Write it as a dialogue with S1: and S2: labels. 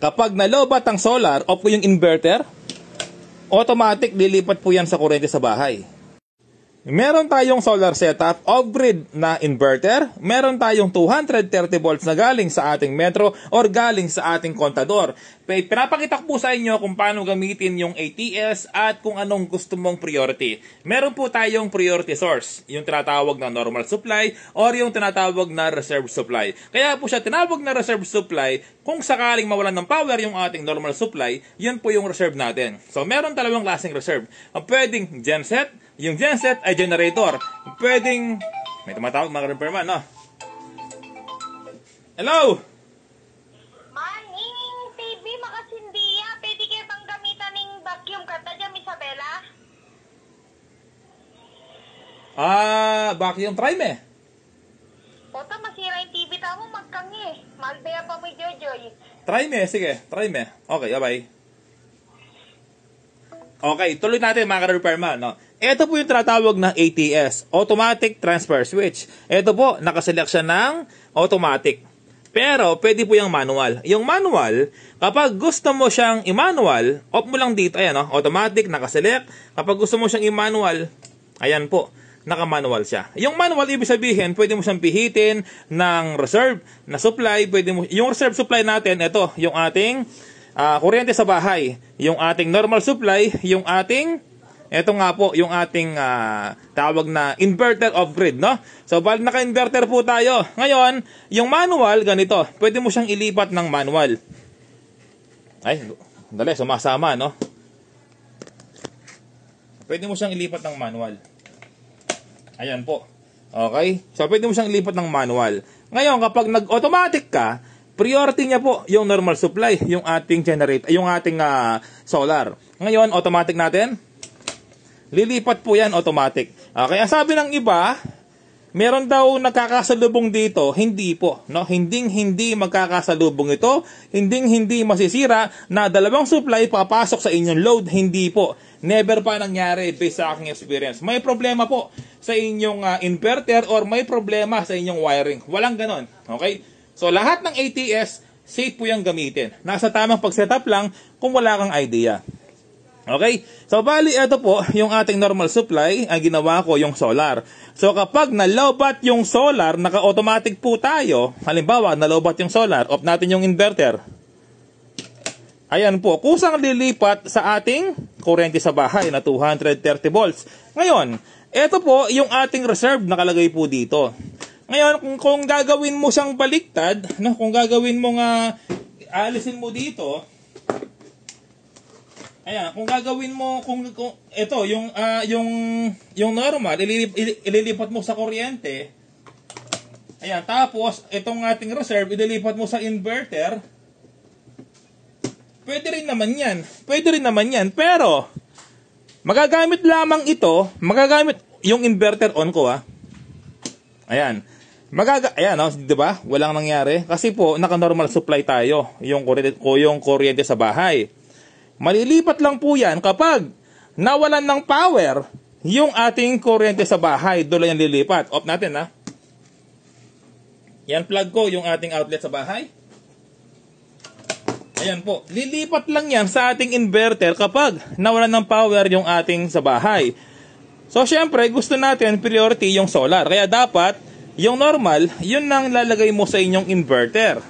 S1: Kapag nalobat ang solar o po yung inverter, automatic lilipat po yan sa kuryente sa bahay. Meron tayong solar setup off-grid na inverter. Meron tayong 230 volts na galing sa ating metro or galing sa ating kontador. Pinapakita ko po sa inyo kung paano gamitin yung ATS at kung anong gusto mong priority. Meron po tayong priority source, yung tinatawag na normal supply or yung tinatawag na reserve supply. Kaya po siya tinawag na reserve supply kung sakaling mawalan ng power yung ating normal supply, yun po yung reserve natin. So meron dalawang klaseng reserve. Pwedeng genset. Yung genset ay generator. Pwedeng, may tumatawag mga repairman, no? Hello?
S2: Maning TV makasindiya. Pwede kayo bang gamitan ng vacuum kata dyan, Isabela?
S1: Vacuum try me.
S2: Ota, masira yung TV tamo, magkangi. Malbaya pa mo, Jojoy.
S1: Try me, sige, try me. Okay, bye-bye. Okay, tuloy natin mga repairman, no? Ito po yung tinatawag na ATS, Automatic Transfer Switch. Ito po, nakaselect siya ng automatic. Pero, pwede po yung manual. Yung manual, kapag gusto mo siyang i-manual, off mo lang dito, ayan, no? Automatic, nakaselect. Kapag gusto mo siyang i-manual, ayan po, naka-manual siya. Yung manual, ibig sabihin, pwede mo siyang pihitin ng reserve na supply. Pwede mo, yung reserve supply natin, ito, yung ating kuryente sa bahay. Yung ating normal supply, yung ating ito nga po, yung ating tawag na inverter off-grid, no? So, bali naka-inverter po tayo. Ngayon, yung manual, ganito. Pwede mo siyang ilipat ng manual. Ay, dali, sumasama, no? Pwede mo siyang ilipat ng manual. Ayan po. Okay? So, pwede mo siyang ilipat ng manual. Ngayon, kapag nag-automatic ka, priority niya po yung normal supply, yung ating generator, yung ating solar. Ngayon, automatic natin. Lilipat po yan automatic. Kaya sabi ng iba, meron daw nakakasalubong dito. Hindi po. No? Hindi magkakasalubong ito. Hindi masisira na dalawang supply papasok sa inyong load. Hindi po. Never pa nangyari based sa aking experience. May problema po sa inyong inverter or may problema sa inyong wiring. Walang ganon. Okay? So lahat ng ATS, safe po yung gamitin. Nasa tamang pag-setup lang kung wala kang idea. Okay? So, bali, ito po, yung ating normal supply, ang ginawa ko yung solar. So, kapag nalobat yung solar, naka-automatic po tayo. Halimbawa, nalobat yung solar, off natin yung inverter. Ayan po, kusang lilipat sa ating kuryente sa bahay na 230 volts. Ngayon, ito po, yung ating reserve nakalagay po dito. Ngayon, kung gagawin mo siyang baliktad, no, kung gagawin mo nga, alisin mo dito, ayan, kung gagawin mo, kung ito, yung normal, ililipat mo sa kuryente. Ayan, tapos, itong ating reserve, ililipat mo sa inverter. Pwede rin naman yan. Pero, magagamit lamang ito, yung inverter on ko, Ayan. Ayan, no, di ba? Walang nangyari. Kasi po, naka-normal supply tayo, yung kuryente sa bahay. Malilipat lang po yan kapag nawalan ng power yung ating kuryente sa bahay. Doon lang yan lilipat. Off natin, Yan, plug ko yung ating outlet sa bahay. Ayan po. Lilipat lang yan sa ating inverter kapag nawalan ng power yung ating sa bahay. So, syempre, gusto natin priority yung solar. Kaya dapat, yung normal, yun nang lalagay mo sa inyong inverter.